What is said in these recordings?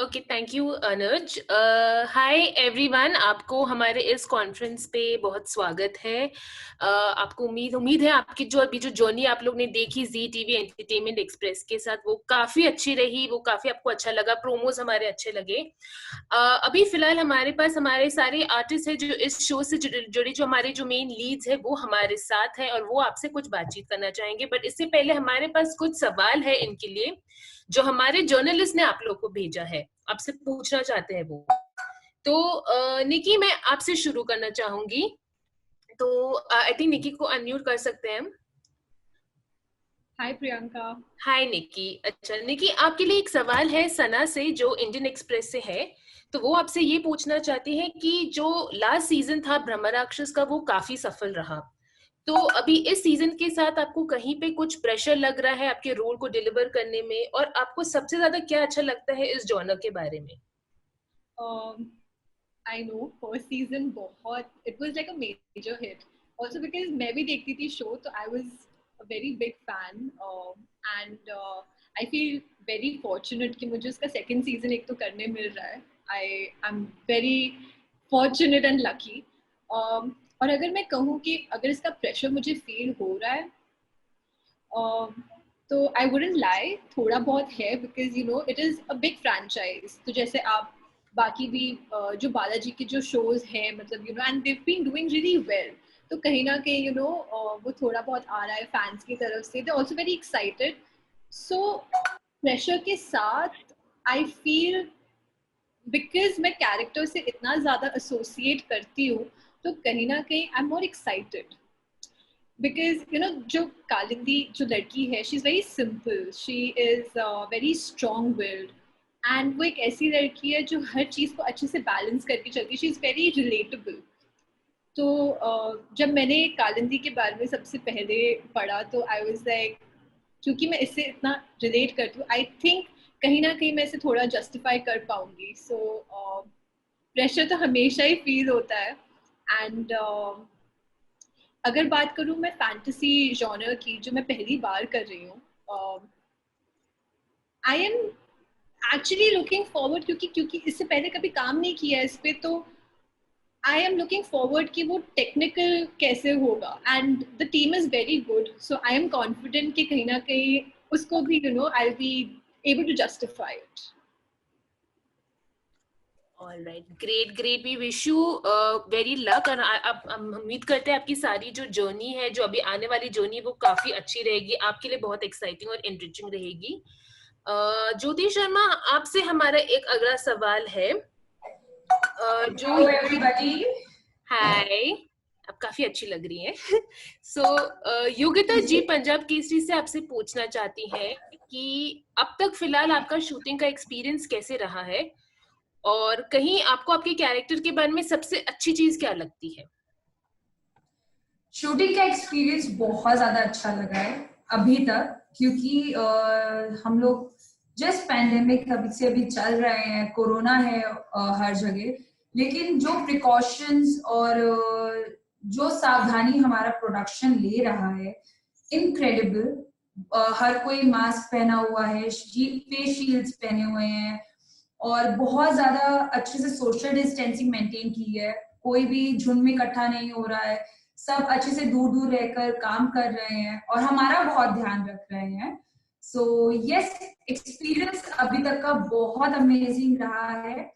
Okay, thank you Anuj. Hi everyone, आपको हमारे इस कॉन्फ्रेंस पे बहुत स्वागत है। आपको उम्मीद है आपकी जो अभी जो जर्नी आप लोग ने देखी जी टीवी एंटरटेनमेंट एक्सप्रेस के साथ वो काफी अच्छी रही, वो काफी आपको अच्छा लगा, प्रोमोज हमारे अच्छे लगे। अभी फिलहाल हमारे पास हमारे सारे आर्टिस्ट है जो इस शो से जुड़े जो हमारे जो मेन लीड्स है वो हमारे साथ है और वो आपसे कुछ बातचीत करना चाहेंगे। बट इससे पहले हमारे पास कुछ सवाल है इनके लिए जो हमारे जर्नलिस्ट ने आप लोग को भेजा है, आपसे पूछना चाहते हैं वो। तो निकी, मैं आपसे शुरू करना चाहूंगी। तो आई थिंक निकी को अनम्यूट कर सकते हैं हम। हाय प्रियंका। हाय निकी। अच्छा निकी, आपके लिए एक सवाल है सना से जो इंडियन एक्सप्रेस से है। तो वो आपसे ये पूछना चाहती है कि जो लास्ट सीजन था ब्रह्मराक्षस का वो काफी सफल रहा, तो अभी इस सीजन के साथ आपको कहीं पे कुछ प्रेशर लग रहा है आपके रोल को डिलीवर करने में, और आपको सबसे ज्यादा क्या अच्छा लगता है इस जॉनर के बारे में? आई नो फर्स्ट सीजन बहुत it was like a major hit also because मैं भी देखती थी शो, तो I was a very big fan and I feel very fortunate कि मुझे उसका सेकंड सीजन एक तो करने मिल रहा है। I am very fortunate and lucky. और अगर मैं कहूँ कि अगर इसका प्रेशर मुझे फील हो रहा है, तो आई वुडंट लाई, थोड़ा बहुत है because you know it is a big franchise. तो जैसे आप बाकी भी जो बालाजी के जो शोज हैं, मतलब you know and they've been doing really well, तो कहीं ना कहीं यू नो वो थोड़ा बहुत आ रहा है फैंस की तरफ से, they also very excited. So pressure के साथ आई फील, बिकॉज मैं कैरेक्टर से इतना ज्यादा एसोसिएट करती हूँ, तो कहीं ना कहीं I am more excited. Because you know जो कालिंदी जो लड़की है, she is very simple, she is very strong willed, and वो एक ऐसी लड़की है जो हर चीज को अच्छे से बैलेंस करके चलती है। She is very relatable. तो जब मैंने कालिंदी के बारे में सबसे पहले पढ़ा, तो आई वाज लाइक, क्योंकि मैं इससे इतना रिलेट करती हूँ, आई थिंक कहीं ना कहीं मैं इसे थोड़ा जस्टिफाई कर पाऊंगी। सो प्रेशर तो हमेशा ही फील होता है। एंड अगर बात करूँ मैं फैंटेसी जॉनर की, जो मैं पहली बार कर रही हूँ, I am actually looking forward, क्योंकि इससे पहले कभी काम नहीं किया इस पे, तो आई एम लुकिंग फॉरवर्ड कि वो टेक्निकल कैसे होगा, and the team is very good, so I am confident कि कहीं ना कहीं उसको भी you know I be able to justify it. Alright, great great, we wish you very luck. और अब हम उम्मीद करते हैं आपकी सारी जो जर्नी है, जो अभी आने वाली जर्नी, वो काफी अच्छी रहेगी आपके लिए, बहुत एक्साइटिंग और एनरिचिंग रहेगी। ज्योति शर्मा, आपसे हमारा एक अगला सवाल है जो हेलो एवरीबॉडी। हाय, आप काफी अच्छी लग रही हैं। सो योगिता जी पंजाब केसरी से आपसे पूछना चाहती हैं कि अब तक फिलहाल आपका शूटिंग का एक्सपीरियंस कैसे रहा है, और कहीं आपको आपके कैरेक्टर के बारे में सबसे अच्छी चीज क्या लगती है? शूटिंग का एक्सपीरियंस बहुत ज्यादा अच्छा लगा है अभी तक, क्योंकि हम लोग जस्ट पैंडेमिक अभी से अभी चल रहे हैं, कोरोना है हर जगह, लेकिन जो प्रिकॉशंस और जो सावधानी हमारा प्रोडक्शन ले रहा है, इनक्रेडिबल। हर कोई मास्क पहना हुआ है, फेस शील्ड्स पहने हुए हैं, और बहुत ज्यादा अच्छे से सोशल डिस्टेंसिंग मेंटेन की है। कोई भी झुंड में इकट्ठा नहीं हो रहा है, सब अच्छे से दूर दूर रहकर काम कर रहे हैं और हमारा बहुत ध्यान रख रहे हैं। सो यस, एक्सपीरियंस अभी तक का बहुत अमेजिंग रहा है।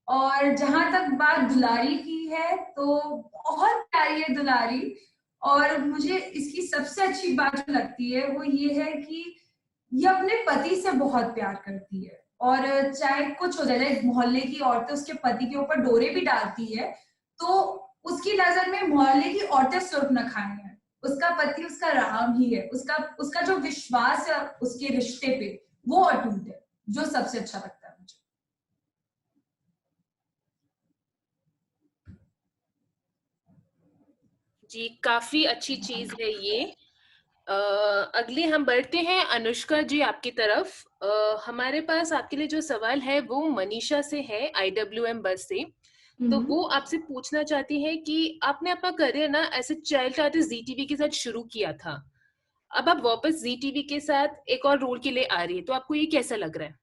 और जहां तक बात दुलारी की है, तो बहुत प्यारी है दुलारी। और मुझे इसकी सबसे अच्छी बात जो लगती है वो ये है कि ये अपने पति से बहुत प्यार करती है, और चाहे कुछ हो जाए, मोहल्ले की औरतें उसके पति के ऊपर डोरे भी डालती है, तो उसकी नजर में मोहल्ले की औरतें सुर्ख न खाए हैं, उसका पति उसका राम ही है। उसका उसका जो विश्वास है उसके रिश्ते पे, वो अटूट है, जो सबसे अच्छा लगता है मुझे। जी, काफी अच्छी चीज है ये। अगले हम बढ़ते हैं अनुष्का जी आपकी तरफ। हमारे पास आपके लिए जो सवाल है वो मनीषा से है, IWM बस से। तो वो आपसे पूछना चाहती है कि आपने अपना करियर ना ऐसे चाइल्ड आर्टिस्ट जी टीवी के साथ शुरू किया था, अब आप वापस जी टीवी के साथ एक और रोल के लिए आ रही है, तो आपको ये कैसा लग रहा है?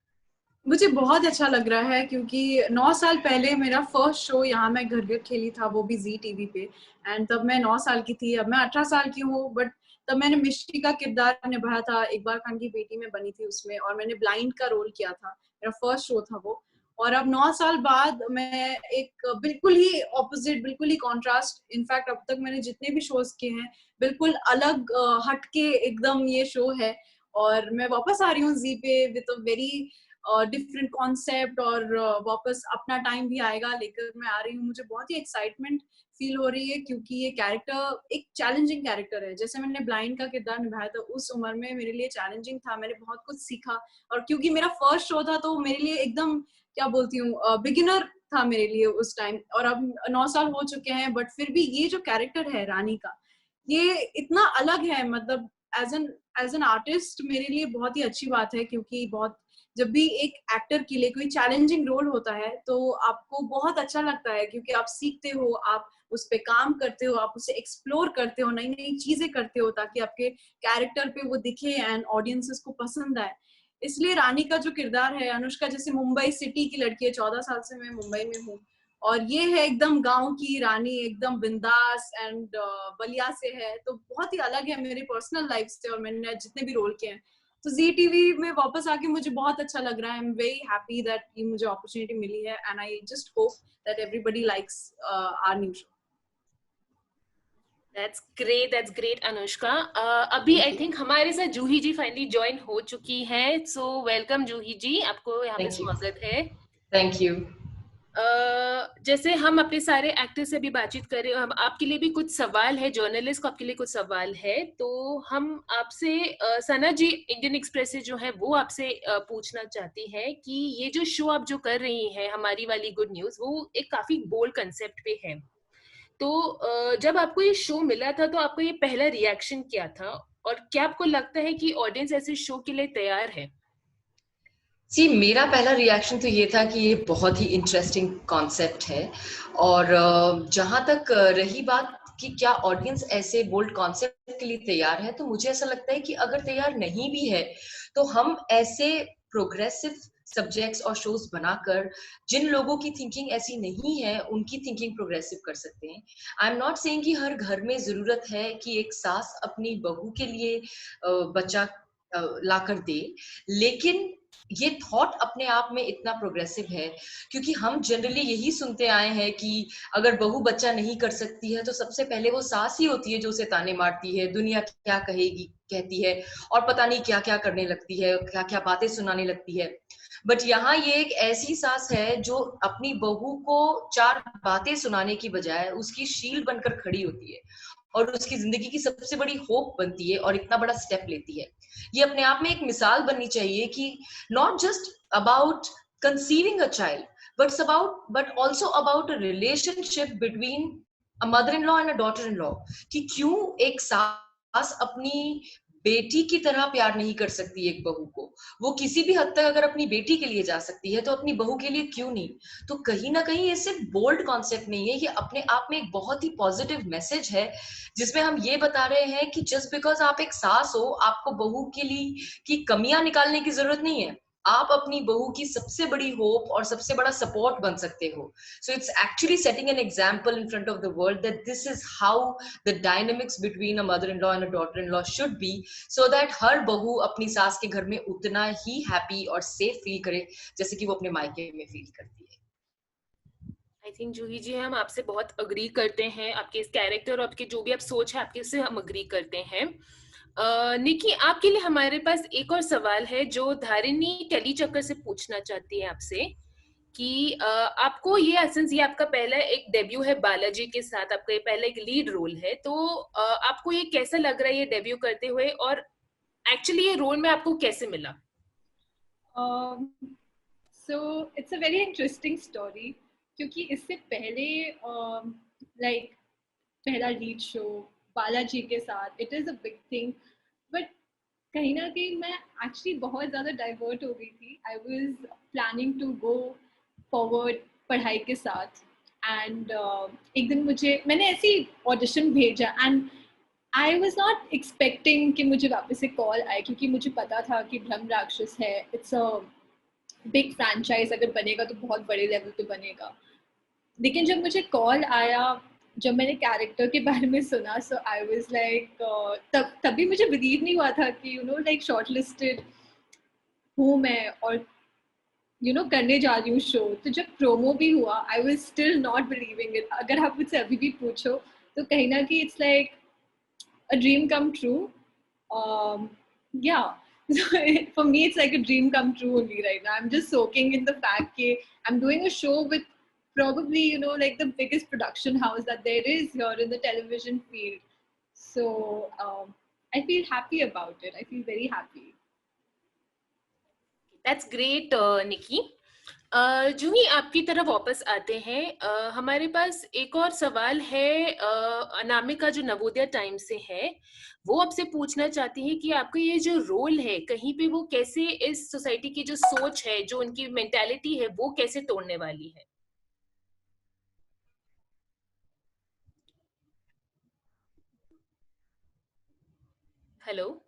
मुझे बहुत अच्छा लग रहा है क्योंकि 9 साल पहले मेरा फर्स्ट शो यहाँ मैं घर घर खेली था, वो भी जी टीवी पे। एंड तब मैं 9 साल की थी, अब मैं 18 साल की हूँ, बट तब मैंने मिष्टी का किरदार निभाया था, इकबाल खान की बेटी में बनी थी उसमें, और मैंने ब्लाइंड का रोल किया था, मेरा फर्स्ट शो था वो। और अब 9 साल बाद मैं एक बिल्कुल ही ऑपोजिट, बिल्कुल ही कॉन्ट्रास्ट, इनफैक्ट अब तक मैंने जितने भी शोज किए हैं बिल्कुल अलग हटके एकदम ये शो है। और मैं वापस आ रही हूँ जी पे with a very different concept, और वापस अपना टाइम भी आएगा लेकर मैं आ रही हूँ। मुझे बहुत ही एक्साइटमेंट फील हो रही है क्योंकि ये कैरेक्टर एक चैलेंजिंग कैरेक्टर है। जैसे मैंने ब्लाइंड का किरदार निभाया था उस उम्र में मेरे लिए चैलेंजिंग था, मैंने बहुत कुछ सीखा। और क्योंकि मेरा फर्स्ट शो था तो मेरे लिए एकदम, क्या बोलती हूँ, बिगिनर था मेरे लिए उस टाइम। और अब 9 साल हो चुके हैं, बट फिर भी ये जो कैरेक्टर है रानी का, ये इतना अलग है। मतलब एज एन आर्टिस्ट मेरे लिए बहुत ही अच्छी बात है, क्योंकि बहुत, जब भी एक एक्टर के लिए कोई चैलेंजिंग रोल होता है तो आपको बहुत अच्छा लगता है, क्योंकि आप सीखते हो, आप उस पे काम करते हो, आप उसे एक्सप्लोर करते हो, नई नई चीजें करते हो ताकि आपके कैरेक्टर पे वो दिखे एंड ऑडियंसेस को पसंद आए। इसलिए रानी का जो किरदार है, अनुष्का जैसे मुंबई सिटी की लड़की है, 14 साल से मैं मुंबई में हूँ, और ये है एकदम गांव की रानी, एकदम बिंदास एंड बलिया से है, तो बहुत ही अलग है मेरे पर्सनल लाइफ से और मैंने जितने भी रोल किए हैं। तो जी टीवी में वापस आके मुझे बहुत अच्छा लग रहा है। I am very happy that ये मुझे अपॉर्चुनिटी मिली है, and I just hope that everybody likes our new show. That's great, Anushka. अभी आई थिंक हमारे साथ जूही जी फाइनली ज्वाइन हो चुकी है, सो वेलकम जूही जी, आपको यहाँ पे स्वागत है। Thank you. जैसे हम अपने सारे एक्टर से भी बातचीत कर रहे हो, हम आपके लिए भी कुछ सवाल है, जर्नलिस्ट को आपके लिए कुछ सवाल है, तो हम आपसे सना जी इंडियन एक्सप्रेस से जो है वो आपसे पूछना चाहती है कि ये जो शो आप जो कर रही हैं, हमारी वाली गुड न्यूज, वो एक काफी बोल्ड कंसेप्ट पे है। तो जब आपको ये शो मिला था तो आपको ये पहला रिएक्शन क्या था, और क्या आपको लगता है कि ऑडियंस ऐसे शो के लिए तैयार है? जी, मेरा पहला रिएक्शन तो ये था कि ये बहुत ही इंटरेस्टिंग कॉन्सेप्ट है, और जहाँ तक रही बात कि क्या ऑडियंस ऐसे बोल्ड कॉन्सेप्ट के लिए तैयार है, तो मुझे ऐसा लगता है कि अगर तैयार नहीं भी है तो हम ऐसे प्रोग्रेसिव सब्जेक्ट्स और शोज बनाकर जिन लोगों की थिंकिंग ऐसी नहीं है उनकी थिंकिंग प्रोग्रेसिव कर सकते हैं। आई एम नॉट सेइंग कि हर घर में जरूरत है कि एक सास अपनी बहू के लिए बच्चा लाकर दे, लेकिन ये थॉट अपने आप में इतना प्रोग्रेसिव है क्योंकि हम जनरली यही सुनते आए हैं कि अगर बहू बच्चा नहीं कर सकती है तो सबसे पहले वो सास ही होती है जो उसे ताने मारती है, दुनिया क्या कहेगी कहती है, और पता नहीं क्या क्या करने लगती है, क्या क्या बातें सुनाने लगती है। बट यहाँ ये एक ऐसी सास है जो अपनी बहू को 4 बातें सुनाने की बजाय उसकी शील्ड बनकर खड़ी होती है और उसकी जिंदगी की सबसे बड़ी होप बनती है और इतना बड़ा स्टेप लेती है। ये अपने आप में एक मिसाल बननी चाहिए कि not just about conceiving a child, but also about a relationship between a mother-in-law and a daughter-in-law, कि क्यों एक सास अपनी बेटी की तरह प्यार नहीं कर सकती एक बहू को। वो किसी भी हद तक अगर अपनी बेटी के लिए जा सकती है तो अपनी बहू के लिए क्यों नहीं। तो कहीं ना कहीं ये सिर्फ बोल्ड कॉन्सेप्ट नहीं है, ये अपने आप में एक बहुत ही पॉजिटिव मैसेज है जिसमें हम ये बता रहे हैं कि जस्ट बिकॉज आप एक सास हो आपको बहू के लिए की कमियां निकालने की जरूरत नहीं है, आप अपनी बहू की सबसे बड़ी होप और सबसे बड़ा सपोर्ट बन सकते हो। So it's actually setting an example in front of the world that this is how the dynamics between a mother in law and a daughter in law should be, so that her बहू अपनी सास के घर में उतना ही happy और safe feel करे जैसे कि वो अपने मायके में फील करती है। आई थिंक जूही जी हम आपसे बहुत अग्री करते हैं, आपके इस कैरेक्टर और आपके जो भी आप सोच है आपके से हम अग्री करते हैं। निकी, आपके लिए हमारे पास एक और सवाल है जो धारिणी टेलीचक्कर से पूछना चाहती है आपसे कि आपको ये एसेंस, ये आपका पहला एक डेब्यू है बालाजी के साथ, आपका ये पहला एक लीड रोल है, तो आपको ये कैसा लग रहा है ये डेब्यू करते हुए, और एक्चुअली ये रोल में आपको कैसे मिला? So it's a very interesting story क्योंकि इससे पहले like पहला लीड शो बालाजी के साथ it is a big thing, but कहीं ना कहीं मैं एक्चुअली बहुत ज़्यादा डाइवर्ट हो गई थी। I was planning to go forward पढ़ाई के साथ, एंड एक दिन मैंने ऐसी ऑडिशन भेजा and I was not expecting कि मुझे वापस से कॉल आए, क्योंकि मुझे पता था कि ब्रह्म राक्षस है, इट्स अ बिग फ्रैंचाइज अगर बनेगा तो बहुत बड़े लेवल पे बनेगा। लेकिन जब मुझे कॉल आया, जब मैंने कैरेक्टर के बारे में सुना, सो आई वाज लाइक, तभी मुझे बिलीव नहीं हुआ था कि लाइक शॉर्ट लिस्टेड हूँ मैं और करने जा रही हूँ शो। तो जब प्रोमो भी हुआ, I was still not believing it. अगर आप मुझसे अभी भी पूछो तो कहीं ना कहीं it's like a dream come true. Yeah. For me, it's like a dream come true only right now. I'm just soaking in the fact that I'm doing a show with probably, like the biggest production house that there is here in the television field. So I feel happy about it. I feel very happy. That's great, Nikki. जूही, आपकी तरफ वापस आते हैं। हमारे पास एक और सवाल है अनामिका, जो नवोदय टाइम से है। वो आपसे पूछना चाहती है कि आपका ये जो रोल है कहीं पे, वो कैसे इस सोसाइटी की जो सोच है, जो उनकी मेंटालिटी है, वो कैसे तोड़ने वाली है। हेलो।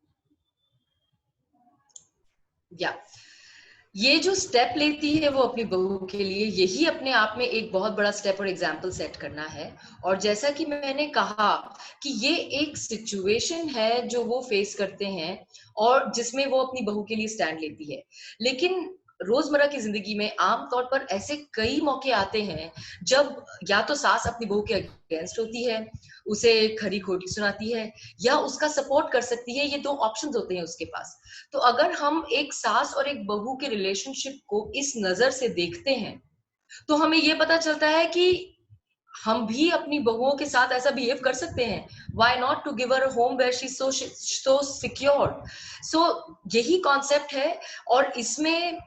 या ये जो स्टेप लेती है वो अपनी बहू के लिए, यही अपने आप में एक बहुत बड़ा स्टेप और एग्जाम्पल सेट करना है। और जैसा कि मैंने कहा कि ये एक सिचुएशन है जो वो फेस करते हैं और जिसमें वो अपनी बहू के लिए स्टैंड लेती है। लेकिन रोजमर्रा की जिंदगी में आमतौर पर ऐसे कई मौके आते हैं जब या तो सास अपनी बहू के अगेंस्ट होती है, उसे खरी खोटी सुनाती है, या उसका सपोर्ट कर सकती है। ये दो ऑप्शंस होते हैं उसके पास। तो अगर हम एक सास और एक बहू के रिलेशनशिप को इस नजर से देखते हैं तो हमें ये पता चलता है कि हम भी अपनी बहुओं के साथ ऐसा बिहेव कर सकते हैं। Why not to give her a home where she so secure. So यही कॉन्सेप्ट है। और इसमें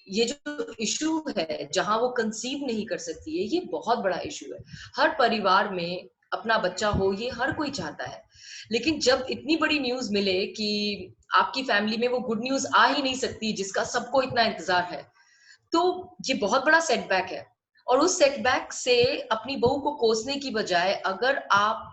ये जो इशू है जहां वो कंसीव नहीं कर सकती है, ये बहुत बड़ा इशू है। हर परिवार में अपना बच्चा हो, ये हर कोई चाहता है। लेकिन जब इतनी बड़ी न्यूज मिले कि आपकी फैमिली में वो गुड न्यूज आ ही नहीं सकती जिसका सबको इतना इंतजार है, तो ये बहुत बड़ा सेटबैक है। और उस सेटबैक से अपनी बहू को कोसने की बजाय अगर आप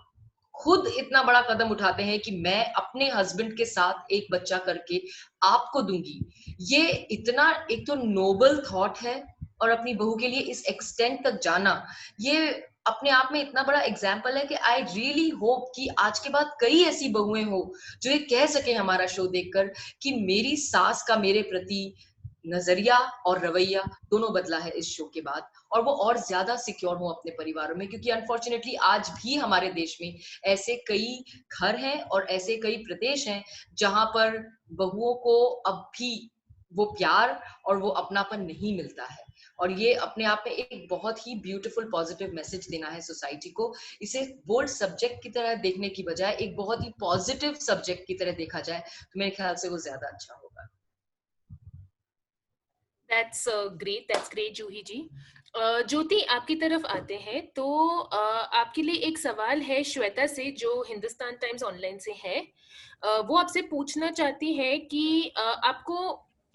खुद इतना बड़ा कदम उठाते हैं कि मैं अपने हस्बैंड के साथ एक बच्चा करके आपको दूंगी, ये इतना एक तो नोबल थॉट है। और अपनी बहू के लिए इस एक्सटेंट तक जाना, ये अपने आप में इतना बड़ा एग्जाम्पल है कि आई रियली होप कि आज के बाद कई ऐसी बहुएं हो जो ये कह सके हमारा शो देखकर कि मेरी सास का मेरे प्रति नजरिया और रवैया दोनों बदला है इस शो के बाद, और वो और ज्यादा सिक्योर हो अपने परिवारों में। क्योंकि अनफॉर्चुनेटली आज भी हमारे देश में ऐसे कई घर हैं और ऐसे कई प्रदेश हैं जहां पर बहुओं को अब भी वो प्यार और वो अपनापन नहीं मिलता है। और ये अपने आप में एक बहुत ही ब्यूटीफुल पॉजिटिव मैसेज देना है सोसाइटी को। इसे बोल्ड सब्जेक्ट की तरह देखने की बजाय एक बहुत ही पॉजिटिव सब्जेक्ट की तरह देखा जाए तो मेरे ख्याल से वो ज्यादा अच्छा होगा। That's great, जूही जी। ज्योति, आपकी तरफ आते हैं तो आपके लिए एक सवाल है श्वेता से, जो हिंदुस्तान टाइम्स ऑनलाइन से है। वो आपसे पूछना चाहती है कि आपको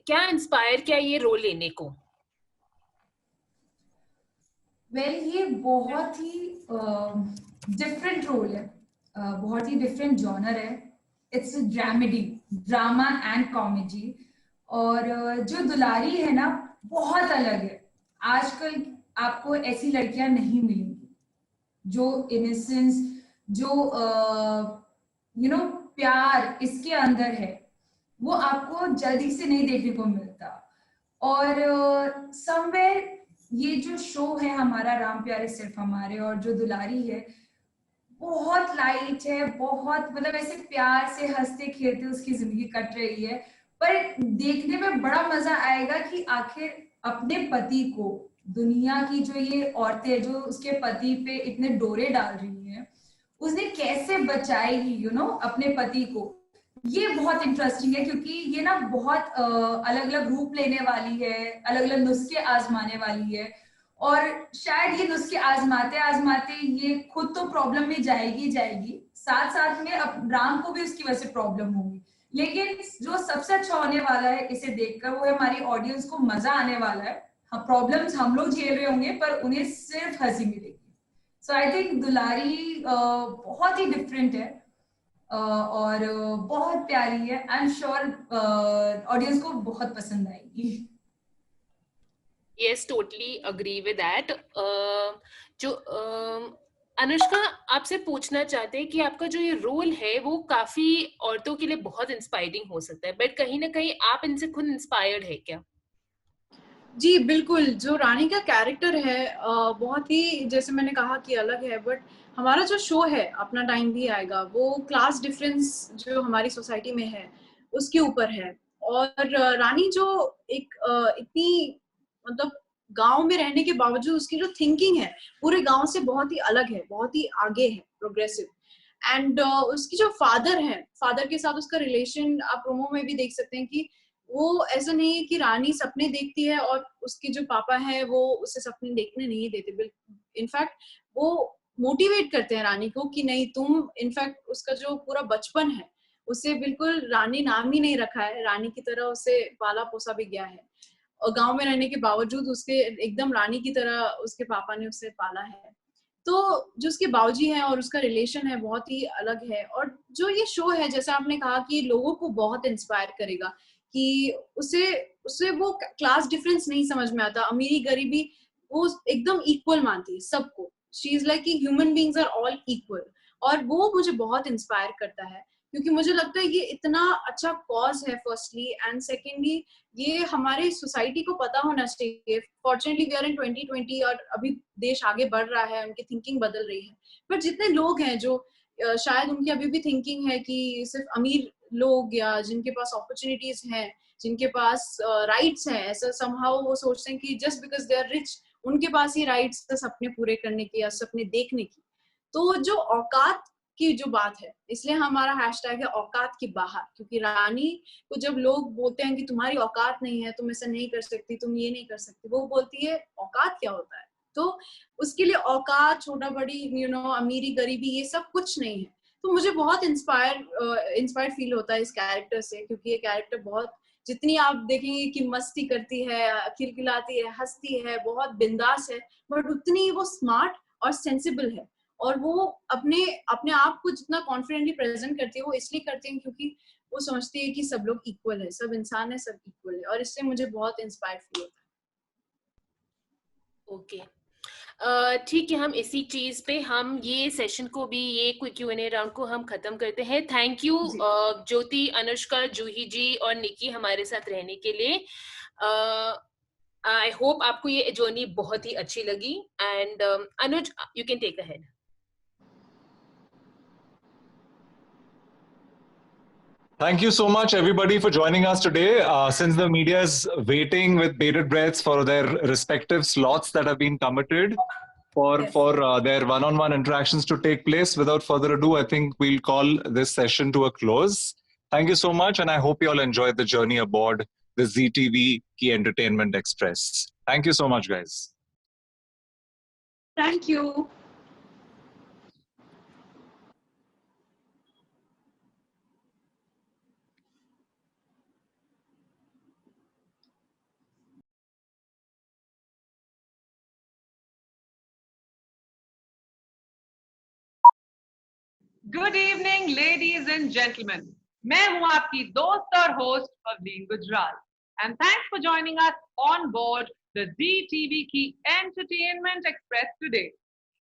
क्या इंस्पायर किया ये रोल लेने को। ये बहुत ही डिफरेंट रोल है, बहुत ही डिफरेंट जॉनर है। It's drama and comedy. और जो दुलारी है ना, बहुत अलग है। आजकल आपको ऐसी लड़कियां नहीं मिलेंगी जो इनोसेंस, जो प्यार इसके अंदर है, वो आपको जल्दी से नहीं देखने को मिलता। और समवेयर ये जो शो है हमारा राम प्यारे सिर्फ हमारे, और जो दुलारी है, बहुत लाइट है, बहुत मतलब ऐसे प्यार से हंसते खेलते उसकी जिंदगी कट रही है। पर देखने में बड़ा मजा आएगा कि आखिर अपने पति को, दुनिया की जो ये औरतें जो उसके पति पे इतने डोरे डाल रही हैं, उसने कैसे बचाएगी अपने पति को। ये बहुत इंटरेस्टिंग है क्योंकि ये ना बहुत अलग अलग रूप लेने वाली है, अलग अलग नुस्खे आजमाने वाली है। और शायद ये नुस्खे आजमाते आजमाते ये खुद तो प्रॉब्लम में जाएगी जाएगी, साथ साथ में अब राम को भी उसकी वजह से प्रॉब्लम होगी। लेकिन जो सबसे अच्छा होने वाला है इसे देखकर, वो है हमारी ऑडियंस को मजा आने वाला है। हाँ, प्रॉब्लम्स हम लोग झेल रहे होंगे पर उन्हें सिर्फ हंसी मिलेगी। सो आई थिंक दुलारी बहुत ही डिफरेंट है और बहुत प्यारी है। आई एम श्योर ऑडियंस को बहुत पसंद आएगी। Yes, totally agree with that. जो अनुष्का आपसे पूछना चाहते हैं कि आपका जो ये रोल है वो काफी औरतों के लिए बहुत इंस्पायरिंग हो सकता है, बट कहीं ना कहीं आप इनसे खुद इंस्पायर्ड है क्या? जी बिल्कुल, जो रानी का कैरेक्टर है बहुत ही, जैसे मैंने कहा कि अलग है, बट हमारा जो शो है अपना टाइम भी आएगा, वो क्लास डिफरेंस जो हमारी सोसाइटी में है उसके ऊपर है। और रानी जो एक इतनी मतलब गांव में रहने के बावजूद उसकी जो थिंकिंग है पूरे गांव से बहुत ही अलग है, बहुत ही आगे है, प्रोग्रेसिव। एंड उसकी जो फादर है, फादर के साथ उसका रिलेशन आप प्रोमो में भी देख सकते हैं कि वो ऐसा नहीं है कि रानी सपने देखती है और उसके जो पापा है वो उसे सपने देखने नहीं देते। इनफैक्ट वो मोटिवेट करते हैं रानी को कि नहीं तुम, इनफैक्ट उसका जो पूरा बचपन है उसे बिल्कुल रानी नाम ही नहीं रखा है, रानी की तरह उसे पाला पोसा भी गया है। और गांव में रहने के बावजूद उसके एकदम रानी की तरह उसके पापा ने उसे पाला है। तो जो उसके बाबूजी हैं और उसका रिलेशन है बहुत ही अलग है। और जो ये शो है, जैसा आपने कहा कि लोगों को बहुत इंस्पायर करेगा, कि उसे उसे वो क्लास डिफरेंस नहीं समझ में आता, अमीरी गरीबी वो एकदम इक्वल मानती है सबको। शी इज लाइक कि human beings are all equal. और वो मुझे बहुत इंस्पायर करता है, क्योंकि मुझे लगता है ये इतना अच्छा कॉज है फर्स्टली, एंड सेकेंडली ये हमारे सोसाइटी को पता होना चाहिए। फॉर्चुनेटली वी आर इन 2020 और अभी देश आगे बढ़ रहा है, उनकी थिंकिंग बदल रही है। बट जितने लोग हैं जो शायद उनकी अभी भी थिंकिंग है कि सिर्फ अमीर लोग या जिनके पास अपॉर्चुनिटीज हैं, जिनके पास राइट्स हैं, ऐसा समहाउ वो सोचते हैं कि just because they are rich उनके पास ही राइट्स है सपने पूरे करने की या सपने देखने की। तो जो औकात की जो बात है, इसलिए हमारा हैशटैग है औकात की बाहर, क्योंकि रानी को जब लोग बोलते हैं कि तुम्हारी औकात नहीं है, तुम ऐसा नहीं कर सकती, तुम ये नहीं कर सकती, वो बोलती है औकात क्या होता है। तो उसके लिए औकात, छोटा बड़ी, अमीरी गरीबी ये सब कुछ नहीं है। तो मुझे बहुत इंस्पायर्ड फील होता है इस कैरेक्टर से, क्योंकि ये कैरेक्टर बहुत, जितनी आप देखेंगे कि मस्ती करती है, खिलखिलाती है, हंसती है, बहुत बिंदास है, बट उतनी वो स्मार्ट और सेंसिबल है। और वो अपने अपने आप को जितना कॉन्फिडेंटली प्रेजेंट करती है वो इसलिए करती है क्योंकि वो समझती है कि सब लोग इक्वल है, सब इंसान है, सब इक्वल है। और इससे मुझे बहुत इंस्पायर फील होता है। ओके, ठीक है, हम इसी चीज पे हम ये सेशन को भी, ये क्विक Q&A राउंड को हम खत्म करते हैं। थैंक यू ज्योति, अनुष्का, जूही जी और निकी हमारे साथ रहने के लिए। आई होप आपको ये जर्नी बहुत ही अच्छी लगी। And Anuj, you can take ahead. Thank you so much, everybody, for joining us today. Since the media is waiting with bated breaths for their respective slots that have been committed for their one-on-one interactions to take place, without further ado, I think we'll call this session to a close. Thank you so much, and I hope you all enjoyed the journey aboard the ZTV Key Entertainment Express. Thank you so much, guys. Thank you. Good evening ladies and gentleman, मैं हूं आपकी दोस्त और host Pavleen Gujral, and thanks for joining us on board the Zee TV की entertainment express today.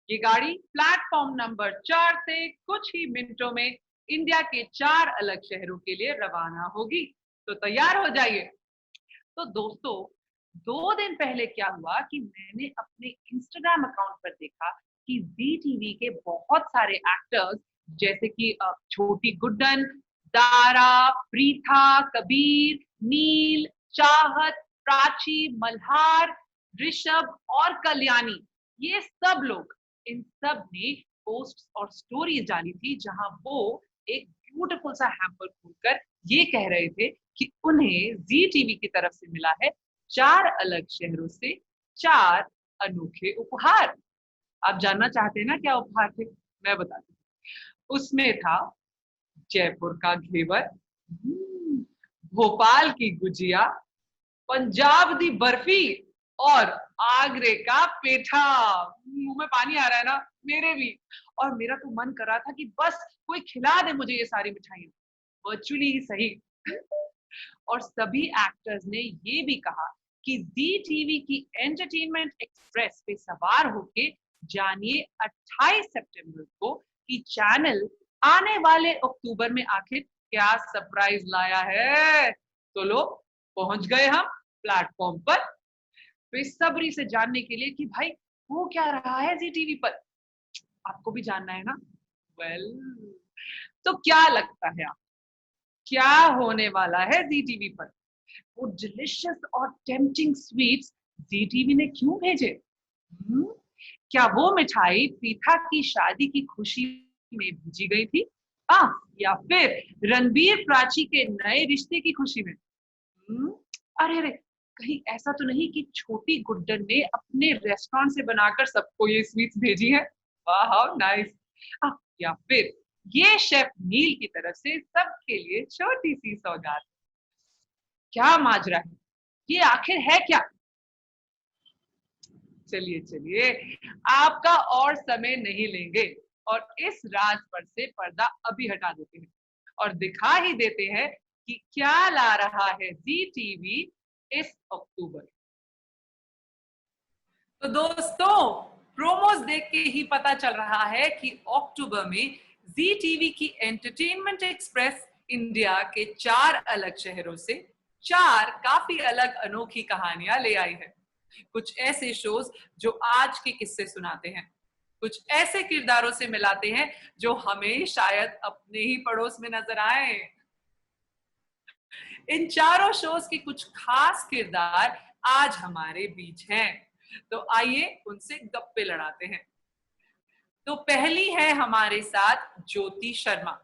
ये गाड़ी platform number 4 से कुछ ही मिनटों में इंडिया के 4 अलग शहरों के लिए रवाना होगी, तो तैयार हो जाइए। तो दोस्तों, 2 दिन पहले क्या हुआ कि मैंने अपने इंस्टाग्राम अकाउंट पर देखा कि जी टीवी के बहुत सारे एक्टर्स, जैसे कि छोटी गुड्डन, दारा, प्रीथा, कबीर, नील, चाहत, प्राची, मल्हार, ऋषभ और कल्याणी, ये सब लोग, इन सब ने पोस्ट और स्टोरीज डाली थी जहां वो एक ब्यूटीफुल सा हैम्पर खोलकर ये कह रहे थे कि उन्हें जी टीवी की तरफ से मिला है 4 अलग शहरों से 4 अनोखे उपहार। आप जानना चाहते हैं ना क्या उपहार थे? मैं बताती हूँ। उसमें था जयपुर का घेवर, भोपाल की गुजिया, पंजाब दी बर्फी और आगरे का पेठा। मुंह में पानी आ रहा है ना, मेरे भी। और मेरा तो मन कर रहा था कि बस कोई खिला दे मुझे ये सारी मिठाइयां, वर्चुअली ही सही। और सभी एक्टर्स ने ये भी कहा कि जी टीवी की एंटरटेनमेंट एक्सप्रेस पे सवार होके जानिए 28 सितंबर को कि चैनल आने वाले अक्टूबर में आखिर क्या सरप्राइज लाया है। तो लो पहुंच गए हम प्लेटफॉर्म पर बेसब्री से जानने के लिए कि भाई वो क्या रहा है जी टीवी पर। आपको भी जानना है ना? वेल तो क्या लगता है आप क्या होने वाला है जी टीवी पर? वो डिलिशियस और टेम्पटिंग स्वीट्स जी टीवी ने क्यों भेजे? क्या वो मिठाई प्रीथा की शादी की खुशी में भेजी गई थी? या फिर रणबीर प्राची के नए रिश्ते की खुशी में? अरे अरे कहीं ऐसा तो नहीं कि छोटी गुड्डन ने अपने रेस्टोरेंट से बनाकर सबको ये स्वीट्स भेजी है? वाह हाउ नाइस। या फिर ये शेफ नील की तरफ से सबके लिए छोटी सी सौगात? क्या माजरा है ये आखिर है क्या? चलिए चलिए आपका और समय नहीं लेंगे और इस राज पर से पर्दा अभी हटा देते हैं और दिखा ही देते हैं कि क्या ला रहा है जी टीवी इस अक्टूबर। तो दोस्तों प्रोमोस देख के ही पता चल रहा है कि अक्टूबर में जी टीवी की एंटरटेनमेंट एक्सप्रेस इंडिया के 4 अलग शहरों से 4 काफी अलग अनोखी कहानियां ले आई है। कुछ ऐसे शोज जो आज के किस्से सुनाते हैं, कुछ ऐसे किरदारों से मिलाते हैं जो हमें शायद अपने ही पड़ोस में नजर आए। इन चारों शोज के कुछ खास किरदार आज हमारे बीच हैं, तो आइए उनसे गप्पे लड़ाते हैं। तो पहली है हमारे साथ ज्योति शर्मा,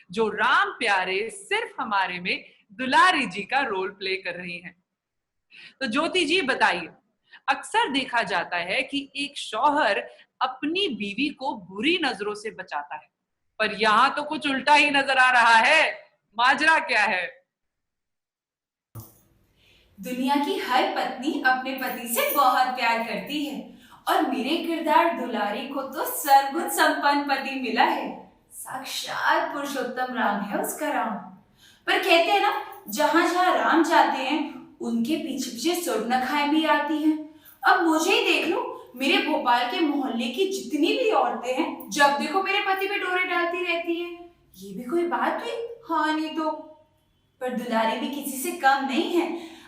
जो राम प्यारे सिर्फ हमारे में दुलारी जी का रोल प्ले कर रही हैं। तो ज्योति जी बताइए, अक्सर देखा जाता है कि एक शौहर अपनी बीवी को बुरी नजरों से बचाता है, पर यहाँ तो कुछ उल्टा ही नजर आ रहा है। माजरा क्या है? दुनिया की हर पत्नी अपने पति से बहुत प्यार करती है और मेरे किरदार दुलारी को तो सर्वगुण संपन्न पति मिला है। साक्षात पुरुषोत्तम राम है उसका राम। पर कहते हैं ना, जहां जहां राम जाते हैं उनके पीछे पीछे सुर्पनखाएं भी आती हैं। अब मुझे ही देख लो, मेरे भोपाल के मोहल्ले की जितनी भी औरतें हैं जब देखो मेरे पति पे डोरे डालती रहती है। ये भी कोई बात हुई? हाँ नहीं तो। पर दुलारी भी किसी से कम नहीं है,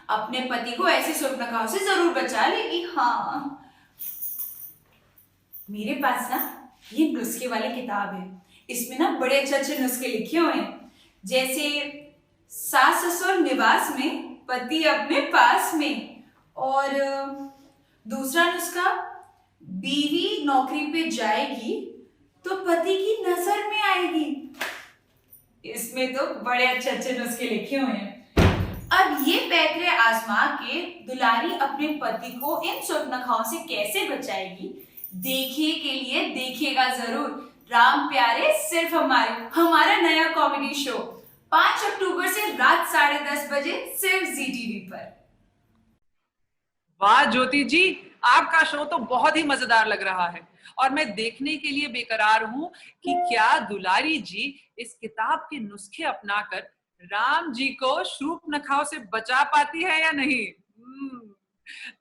अपने पति को ऐसे सुर्पनखाओं से जरूर बचा लेगी। हाँ, मेरे पास ना ये नुस्खे वाली किताब है, इसमें ना बड़े अच्छे अच्छे नुस्खे लिखे हुए हैं, जैसे सास ससुर निवास में पति अपने पास में, और दूसरा नुस्खा बीवी नौकरी पे जाएगी तो पति की नजर में आएगी। इसमें तो बड़े अच्छे अच्छे नुस्खे लिखे हुए हैं। अब ये पैतरे आजमा के दुलारी अपने पति को इन सुर्पनखाओं से कैसे बचाएगी, देखिए के लिए देखिएगा जरूर राम प्यारे सिर्फ हमारा नया कॉमेडी शो 5 अक्टूबर से रात 10:30 बजे सिर्फ जी टीवी पर। वाह ज्योति जी, आपका शो तो बहुत ही मजेदार लग रहा है और मैं देखने के लिए बेकरार हूं कि क्या दुलारी जी इस किताब के नुस्खे अपनाकर राम जी को शूर्पनखाओं से बचा पाती है या नहीं।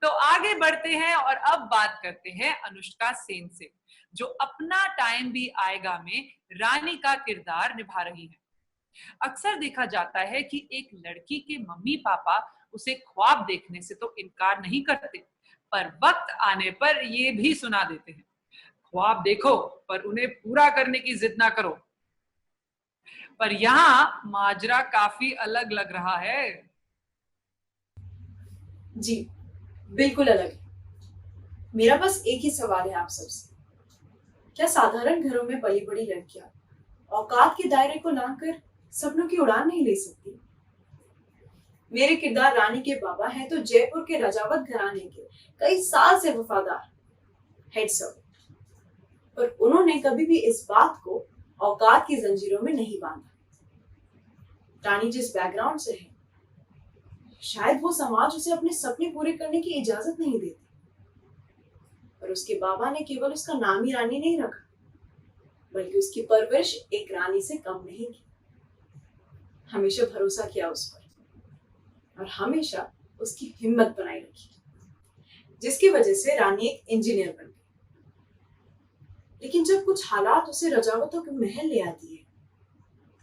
तो आगे बढ़ते हैं और अब बात करते हैं अनुष्का सेन से, जो अपना टाइम भी आएगा में रानी का किरदार निभा रही है। अक्सर देखा जाता है कि एक लड़की के मम्मी पापा उसे ख्वाब देखने से तो इनकार नहीं करते, पर वक्त आने पर ये भी सुना देते हैं, ख्वाब देखो पर उन्हें पूरा करने की जिद ना करो। पर यहाँ माजरा काफी अलग लग रहा है। जी बिल्कुल अलग है। मेरा बस एक ही सवाल है आप सबसे, क्या साधारण घरों में पली बड़ी लड़कियां औकात के दायरे को लांघकर सपनों की उड़ान नहीं ले सकती? मेरे किरदार रानी के बाबा हैं तो जयपुर के राजावत घराने के कई साल से वफादार हेड सर्वेंट, पर उन्होंने कभी भी इस बात को औकात की जंजीरों में नहीं बांधा। रानी जिस बैकग्राउंड से है, शायद वो समाज उसे अपने सपने पूरे करने की इजाजत नहीं देती, पर उसके बाबा ने केवल उसका नाम ही रानी नहीं रखा, बल्कि उसकी परवरिश एक रानी से कम नहीं की। हमेशा भरोसा किया उस पर और हमेशा उसकी हिम्मत बनाए रखी, जिसकी वजह से रानी एक इंजीनियर बन गई। लेकिन जब कुछ हालात उसे रजावतों के महल ले आती है,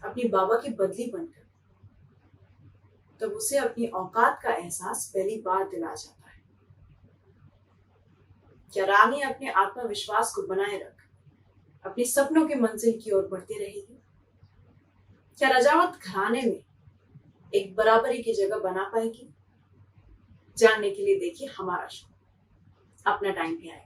अपनी बाबा की बदली बनकर, तब उसे अपनी औकात का एहसास पहली बार दिला जाता है। क्या रानी अपने आत्मविश्वास को बनाए रख अपने सपनों के मंजिल की ओर बढ़ती रहेगी? क्या रजावत घराने में एक बराबरी की जगह बना पाएगी? जानने के लिए देखिए हमारा शो। अपना टाइम भी आएगा।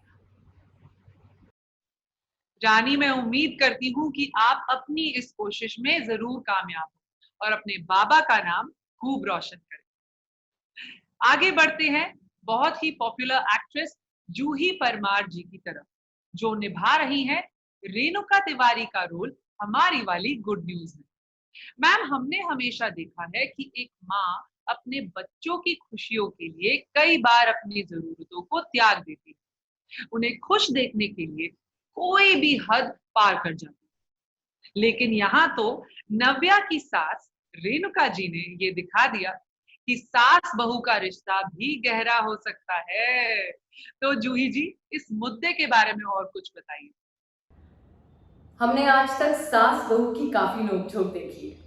रानी, मैं उम्मीद करती हूँ कि आप अपनी इस कोशिश में जरूर कामयाब हो और अपने बाबा का नाम खूब रोशन करें। आगे बढ़ते हैं बहुत ही पॉपुलर एक्ट्रेस जूही परमार जी की तरफ, जो निभा रही हैं रेणुका तिवारी का रोल हमारी वाली गुड न्यूज में। मैम, हमने हमेशा देखा है कि एक माँ अपने बच्चों की खुशियों के लिए कई बार अपनी जरूरतों को त्याग देती है। उन्हें खुश देखने के लिए कोई भी हद पार कर जाती है। लेकिन यहाँ तो नव्या की सास रेणुका जी ने ये दिखा दिया कि सास बहू का रिश्ता भी गहरा हो सकता है। तो जूही जी, इस मुद्दे के बारे में और कुछ बताइए। हमने आज तक सास बहू की काफी नोकझोंक देखी है,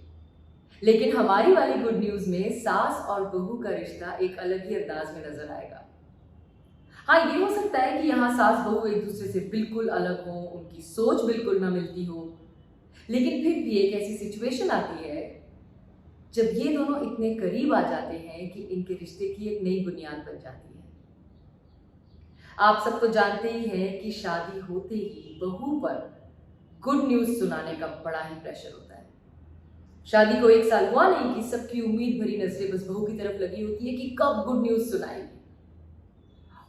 लेकिन हमारी वाली गुड न्यूज में सास और बहू का रिश्ता एक अलग ही अंदाज में नजर आएगा। हाँ, ये हो सकता है कि यहाँ सास बहू एक दूसरे से बिल्कुल अलग हो, उनकी सोच बिल्कुल ना मिलती हो, लेकिन फिर भी एक ऐसी सिचुएशन आती है जब ये दोनों इतने करीब आ जाते हैं कि इनके रिश्ते की एक नई बुनियाद बन जाती है। आप सब तो जानते ही हैं कि शादी होते ही बहू पर गुड न्यूज सुनाने का बड़ा ही प्रेशर होता है। शादी को 1 साल हुआ नहीं कि सबकी उम्मीद भरी नजरें बस बहू की तरफ लगी होती है कि कब गुड न्यूज सुनाएगी,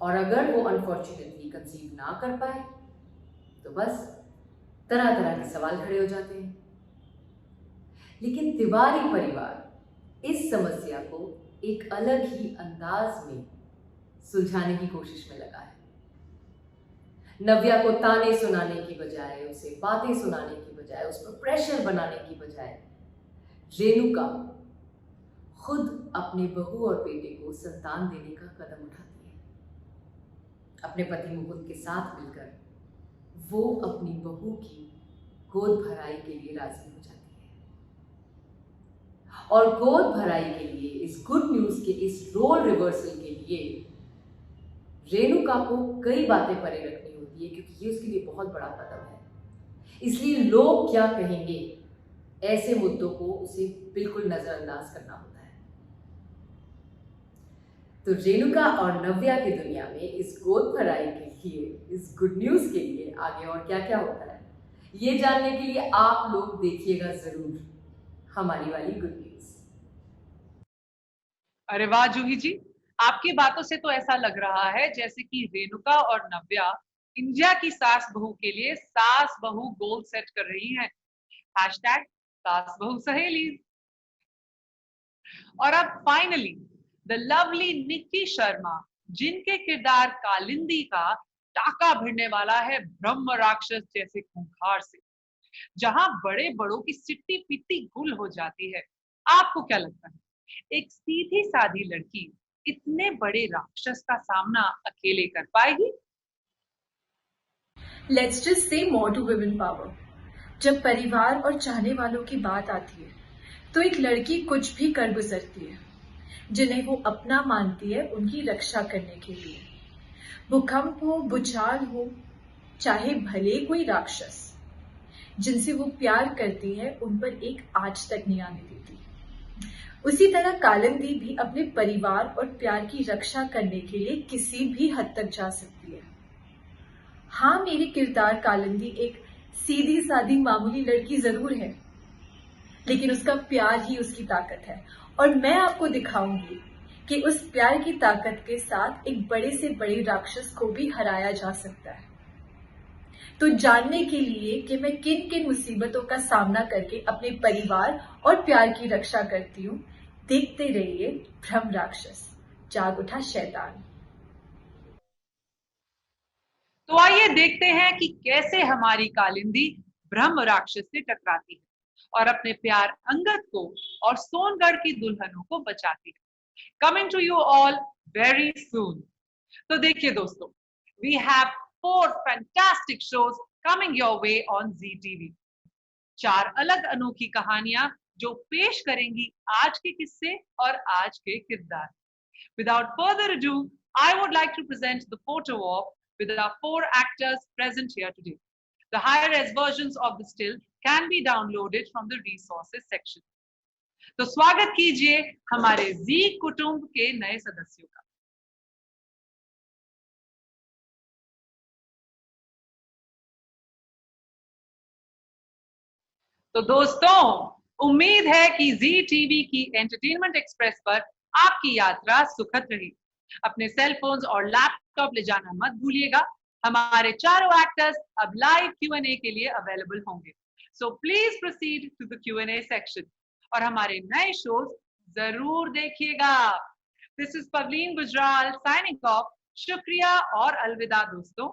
और अगर वो अनफॉर्चुनेटली कंसीव ना कर पाए तो बस तरह तरह के सवाल खड़े हो जाते हैं। लेकिन तिवारी परिवार इस समस्या को एक अलग ही अंदाज में सुलझाने की कोशिश में लगा है। नव्या को ताने सुनाने की बजाय, उसे बातें सुनाने की बजाय, उस पर प्रेशर बनाने की बजाय रेणुका खुद अपने बहू और बेटे को संतान देने का कदम उठाती है। अपने पति मुकुंद के साथ मिलकर वो अपनी बहू की गोद भराई के लिए राजी हो जाती है, और गोद भराई के लिए, इस गुड न्यूज के इस रोल रिवर्सल के लिए रेणुका को कई बातें परे रखनी होती है, क्योंकि ये उसके लिए बहुत बड़ा कदम है। इसलिए लोग क्या कहेंगे, ऐसे मुद्दों को उसे बिल्कुल नजरअंदाज करना होता है। तो रेणुका और नव्या की दुनिया में इस गोद भराई के लिए, इस गुड न्यूज के लिए आगे और क्या क्या होता है, ये जानने के लिए आप लोग देखिएगा जरूर हमारी वाली गुड न्यूज। अरे वाह जूही जी, आपकी बातों से तो ऐसा लग रहा है जैसे कि रेणुका और नव्या इंडिया की सास बहू के लिए सास बहू गोल सेट कर रही हैं। हैशटैग सास बहू सहेली। और अब finally the lovely Nikki Sharma, जिनके किरदार कालिंदी का टाका भिड़ने वाला है ब्रह्म राक्षस जैसे खूंखार से, जहां बड़े बड़ों की सिट्टी पिट्टी गुल हो जाती है। आपको क्या लगता है, एक सीधी सादी लड़की इतने बड़े राक्षस का सामना अकेले कर पाएगी? Let's just say more to women power. जब परिवार और चाहने वालों की बात आती है तो एक लड़की कुछ भी कर गुजरती है, जिन्हें वो अपना मानती है उनकी रक्षा करने के लिए। भूकंप हो, भूचाल हो, चाहे भले कोई राक्षस, जिनसे वो प्यार करती है उन पर एक आंच तक नहीं आने देती। उसी तरह कालिंदी भी अपने परिवार और प्यार की रक्षा करने के लिए किसी भी हद तक जा सकती है। हाँ, मेरी किरदार कालिंदी एक सीधी सादी मामूली लड़की जरूर है, लेकिन उसका प्यार ही उसकी ताकत है, और मैं आपको दिखाऊंगी कि उस प्यार की ताकत के साथ एक बड़े से बड़े राक्षस को भी हराया जा सकता है। तो जानने के लिए कि मैं किन किन मुसीबतों का सामना करके अपने परिवार और प्यार की रक्षा करती हूँ, देखते रहिए ब्रह्म राक्षस जाग उठा शैतान। तो आइए देखते हैं कि कैसे हमारी कालिंदी ब्रह्म राक्षस से टकराती है और अपने प्यार अंगद को और सोनगढ़ की दुल्हनों को बचाती है। Coming to you all very soon. तो देखिए दोस्तों, we have 4 fantastic shows coming your way on ZTV. 4 अलग अनोखी कहानियां जो पेश करेंगी आज के किस्से और आज के किरदार. Without further ado, I would like to present the photo op with our 4 actors present here today. The high-res versions of the still can be downloaded from the resources section. तो स्वागत कीजिए हमारे जी कुटुंब के नए सदस्यों का. तो दोस्तों, उम्मीद है कि जी टीवी की एंटरटेनमेंट एक्सप्रेस पर आपकी यात्रा सुखद रही. अपने सेल फोन्स और लैपटॉप ले जाना मत भूलिएगा. हमारे चारों एक्टर्स अब लाइव Q&A के लिए अवेलेबल होंगे. So please proceed to the Q&A section और हमारे नए शोज जरूर देखिएगा. This is Pavleen Gujral signing off. शुक्रिया और अलविदा दोस्तों.